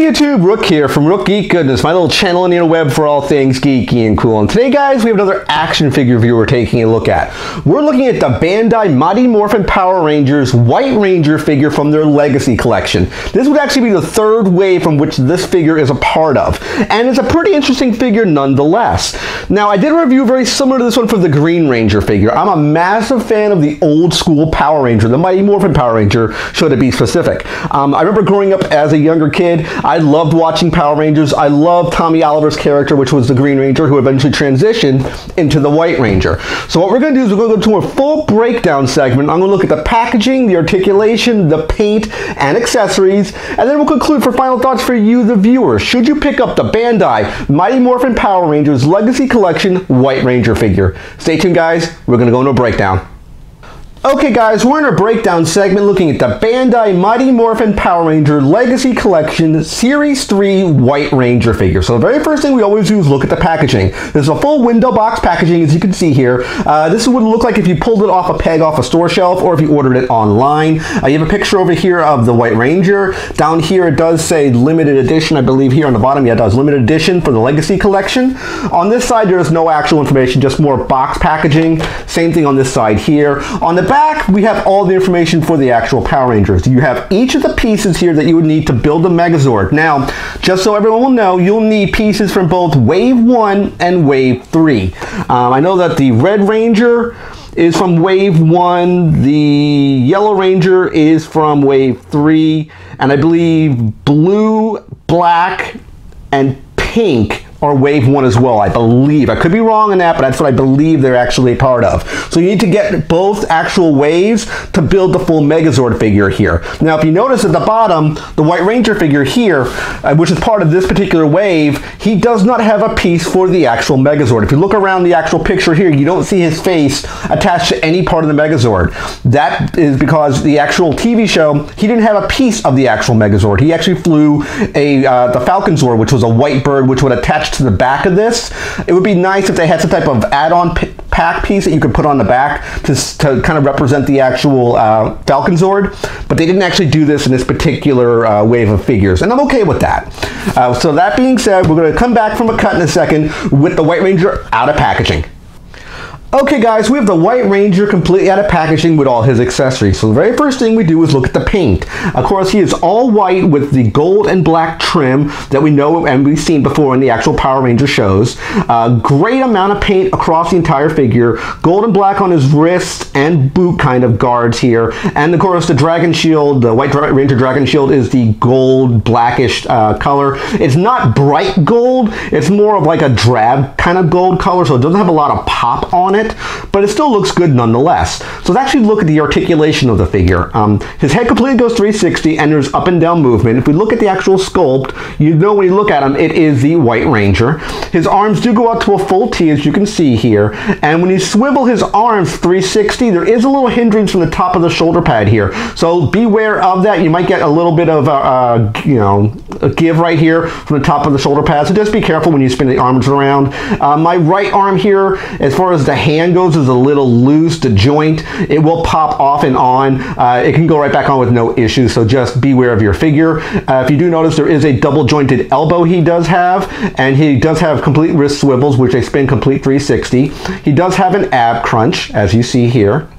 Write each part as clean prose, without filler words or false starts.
YouTube, Rook here from Rook Geek Goodness, my little channel on the interweb for all things geeky and cool. And today, guys, we have another action figure review we're taking a look at. We're looking at the Bandai Mighty Morphin Power Rangers White Ranger figure from their Legacy collection. This would actually be the third wave from which this figure is a part of. And it's a pretty interesting figure nonetheless. Now, I did a review very similar to this one for the Green Ranger figure. I'm a massive fan of the old school Power Ranger, the Mighty Morphin Power Ranger, show to be specific. I remember growing up as a younger kid, I loved watching Power Rangers. I loved Tommy Oliver's character, which was the Green Ranger, who eventually transitioned into the White Ranger. So what we're going to do is we're going to go to a full breakdown segment. I'm going to look at the packaging, the articulation, the paint, and accessories, and then we'll conclude for final thoughts for you, the viewer. Should you pick up the Bandai Mighty Morphin Power Rangers Legacy Collection White Ranger figure? Stay tuned, guys. We're going to go into a breakdown. Okay, guys, we're in our breakdown segment looking at the Bandai Mighty Morphin Power Ranger Legacy Collection Series 3 White Ranger figure. So the very first thing we always do is look at the packaging. There's a full window box packaging, as you can see here. This would look like if you pulled it off a peg off a store shelf or if you ordered it online. You have a picture over here of the White Ranger. Down here it does say limited edition, I believe here on the bottom. Yeah, it does, limited edition for the Legacy Collection. On this side there is no actual information, just more box packaging. Same thing on this side here. On the back, we have all the information for the actual Power Rangers. You have each of the pieces here that you would need to build the Megazord. Now, just so everyone will know, you'll need pieces from both Wave 1 and Wave 3. I know that the Red Ranger is from Wave 1, the Yellow Ranger is from Wave 3, and I believe Blue, Black, and Pink or Wave 1 as well, I believe. I could be wrong on that, but that's what I believe they're actually a part of. So you need to get both actual waves to build the full Megazord figure here. Now, if you notice at the bottom, the White Ranger figure here, which is part of this particular wave, he does not have a piece for the actual Megazord. If you look around the actual picture here, you don't see his face attached to any part of the Megazord. That is because the actual TV show, he didn't have a piece of the actual Megazord. He actually flew the Falcon Zord, which was a white bird, which would attach to the back of this. It would be nice if they had some type of add-on pack piece that you could put on the back to kind of represent the actual Falcon Zord, but they didn't actually do this in this particular wave of figures, and I'm okay with that. So that being said, we're going to come back from a cut in a second with the White Ranger out of packaging. Okay, guys, we have the White Ranger completely out of packaging with all his accessories. So the very first thing we do is look at the paint. Of course, he is all white with the gold and black trim that we know and we've seen before in the actual Power Ranger shows. Great amount of paint across the entire figure. Gold and black on his wrists and boot kind of guards here. And of course, the Dragon Shield, the White Ranger Dragon Shield, is the gold blackish color. It's not bright gold. It's more of like a drab kind of gold color, so it doesn't have a lot of pop on it, but it still looks good nonetheless. So let's actually look at the articulation of the figure. His head completely goes 360 and there's up and down movement. If we look at the actual sculpt, you know when you look at him, it is the White Ranger. His arms do go out to a full T, as you can see here, and when you swivel his arms 360, there is a little hindrance from the top of the shoulder pad here. So beware of that. You might get a little bit of a give right here from the top of the shoulder pad, so just be careful when you spin the arms around. My right arm here, as far as the hand goes, is a little loose. The joint, it will pop off and on. It can go right back on with no issues, so just beware of your figure. If you do notice, there is a double jointed elbow he does have, and he does have complete wrist swivels, which they spin complete 360. He does have an ab crunch, as you see here.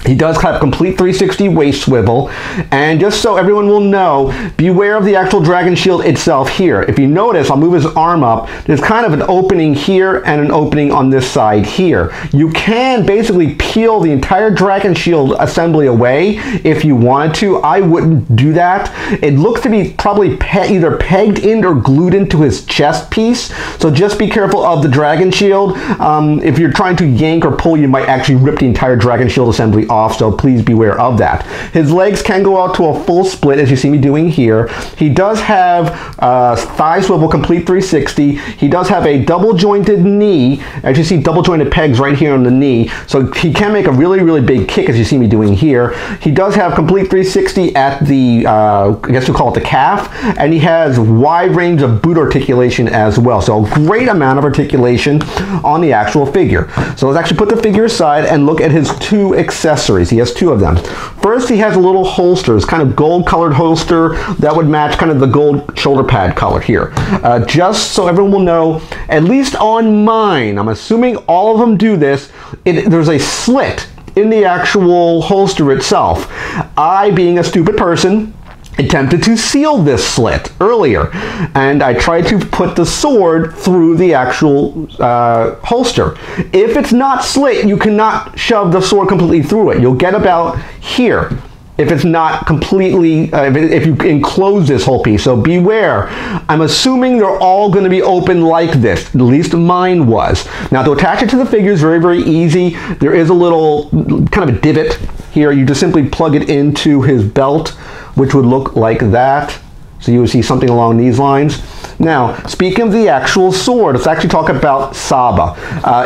He does have complete 360 waist swivel, and just so everyone will know, beware of the actual Dragon Shield itself here. If you notice, I'll move his arm up, there's kind of an opening here and an opening on this side here. You can basically peel the entire Dragon Shield assembly away if you wanted to. I wouldn't do that. It looks to be probably either pegged in or glued into his chest piece, so just be careful of the Dragon Shield. If you're trying to yank or pull, you might actually rip the entire Dragon Shield assembly off, so please beware of that. His legs can go out to a full split, as you see me doing here. He does have thigh swivel complete 360. He does have a double jointed knee, as you see double jointed pegs right here on the knee, so he can make a really big kick, as you see me doing here. He does have complete 360 at the I guess we'll call it the calf, and he has wide range of boot articulation as well, so a great amount of articulation on the actual figure. So let's actually put the figure aside and look at his two accessories accessories. He has two of them. First, he has a little holster. It's kind of gold-colored holster that would match kind of the gold shoulder pad color here. Just so everyone will know, at least on mine, I'm assuming all of them do this, there's a slit in the actual holster itself. I, being a stupid person, attempted to seal this slit earlier, and I tried to put the sword through the actual holster. If it's not slit, you cannot shove the sword completely through it. You'll get about here if it's not completely, if you enclose this whole piece. So beware. I'm assuming they're all going to be open like this. At least mine was. Now, to attach it to the figure is very, very easy. There is a little kind of a divot here. You just simply plug it into his belt, which would look like that. So you would see something along these lines. Now, speaking of the actual sword, let's actually talk about Saba.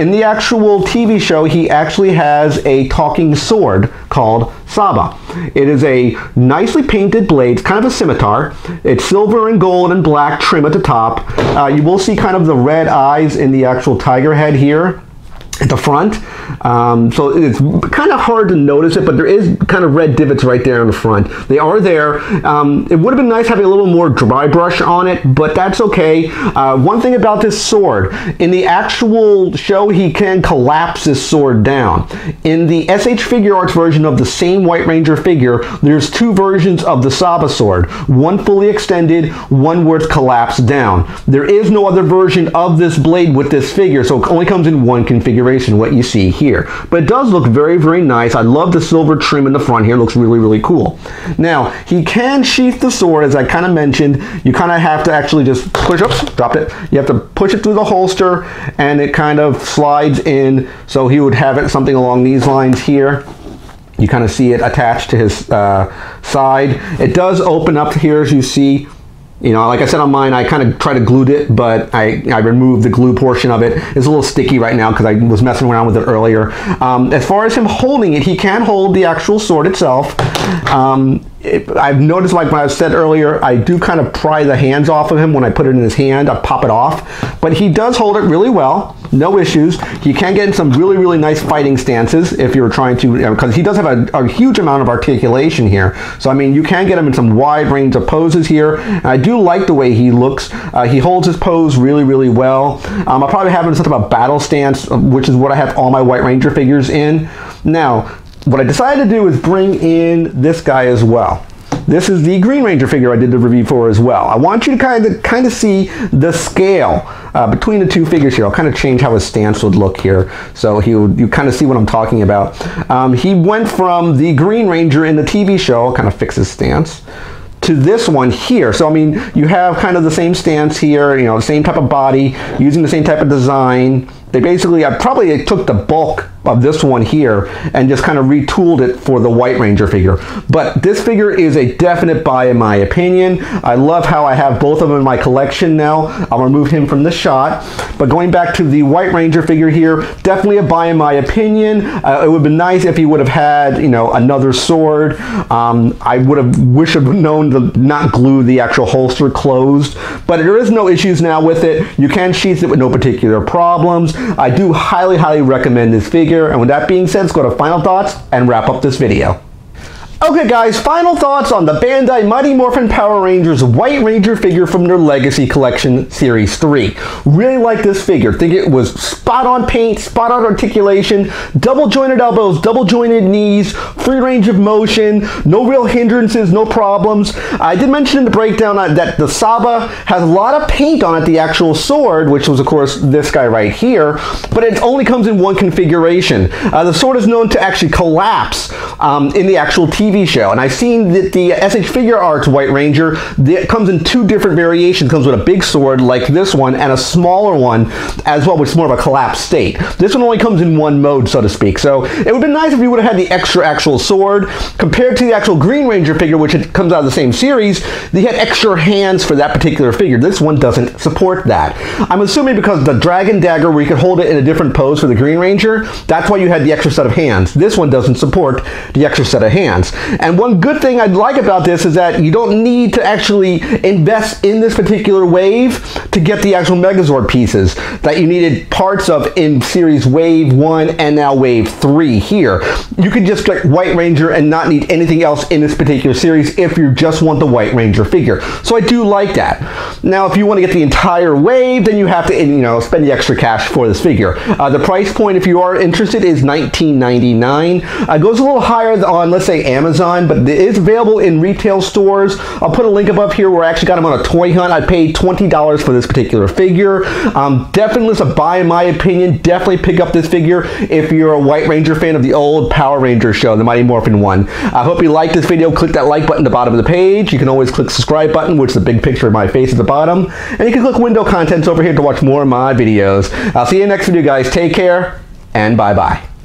In the actual TV show, he actually has a talking sword called Saba. It is a nicely painted blade, it's kind of a scimitar. It's silver and gold and black trim at the top. You will see kind of the red eyes in the actual tiger head here at the front. So it's kind of hard to notice it, but there is kind of red divots right there in the front. They are there. It would have been nice having a little more dry brush on it, but that's okay. One thing about this sword, in the actual show, he can collapse this sword down. In the SH Figure Arts version of the same White Ranger figure, there's two versions of the Saba sword. One fully extended, one where it's collapsed down. There is no other version of this blade with this figure, so it only comes in one configuration, what you see here. But it does look very, very nice. I love the silver trim in the front here. It looks really, really cool. Now, he can sheath the sword, as I kind of mentioned. You kind of have to actually just push, oops, dropped it. You have to push it through the holster, and it kind of slides in. So he would have it something along these lines here. You kind of see it attached to his side. It does open up here, as you see. You know, like I said on mine, I kind of tried to glue it, but I removed the glue portion of it. It's a little sticky right now because I was messing around with it earlier. As far as him holding it, he can hold the actual sword itself. I've noticed, like when I said earlier, I do kind of pry the hands off of him when I put it in his hand. I pop it off. But he does hold it really well. No issues. He can get in some really, really nice fighting stances if you're trying to, because he does have a huge amount of articulation here. So, I mean, you can get him in some wide range of poses here. And I do like the way he looks. He holds his pose really, really well. I'll probably have him in something about battle stance, which is what I have all my White Ranger figures in. Now, what I decided to do is bring in this guy as well. This is the Green Ranger figure I did the review for as well. I want you to kind of see the scale between the two figures here. I'll kind of change how his stance would look here, so you kind of see what I'm talking about. He went from the Green Ranger in the TV show, I'll kind of fix his stance, to this one here. So I mean, you have kind of the same stance here, you know, the same type of body, using the same type of design. They basically, I probably took the bulk of this one here and just kind of retooled it for the White Ranger figure. But this figure is a definite buy in my opinion. I love how I have both of them in my collection now. I'll remove him from the shot. But going back to the White Ranger figure here, definitely a buy in my opinion. It would have been nice if he would have had, you know, another sword. I would have wished I'd known to not glue the actual holster closed. But there is no issues now with it. You can sheath it with no particular problems. I do highly, highly recommend this figure. And with that being said, let's go to final thoughts and wrap up this video. Okay guys, final thoughts on the Bandai Mighty Morphin Power Rangers White Ranger figure from their Legacy Collection Series 3. Really like this figure. Think it was spot on paint, spot on articulation, double jointed elbows, double jointed knees, free range of motion, no real hindrances, no problems. I did mention in the breakdown that the Saba has a lot of paint on it, the actual sword, which was of course this guy right here, but it only comes in one configuration. The sword is known to actually collapse in the actual TV show, and I've seen that the SH Figure Arts White Ranger, it comes in two different variations. It comes with a big sword like this one and a smaller one as well, which is more of a collapsed state. This one only comes in one mode, so to speak. So it would have been nice if you would have had the extra actual sword compared to the actual Green Ranger figure, which it comes out of the same series. They had extra hands for that particular figure. This one doesn't support that. I'm assuming because the Dragon Dagger, where you could hold it in a different pose for the Green Ranger, that's why you had the extra set of hands. This one doesn't support the extra set of hands. And one good thing I'd like about this is that you don't need to actually invest in this particular wave to get the actual Megazord pieces that you needed parts of in series Wave 1 and now Wave 3 here. You can just get White Ranger and not need anything else in this particular series if you just want the White Ranger figure. So I do like that. Now, if you want to get the entire wave, then you have to, you know, spend the extra cash for this figure. The price point, if you are interested, is $19.99. It goes a little higher on, let's say, Amazon, but it is available in retail stores. I'll put a link above here where I actually got them on a toy hunt. I paid $20 for this particular figure. Definitely a buy in my opinion. Definitely pick up this figure if you're a White Ranger fan of the old Power Ranger show, the Mighty Morphin one. I hope you liked this video. Click that like button at the bottom of the page. You can always click the subscribe button, which is a big picture of my face at the bottom. And you can click window contents over here to watch more of my videos. I'll see you in the next video, guys. Take care, and bye-bye.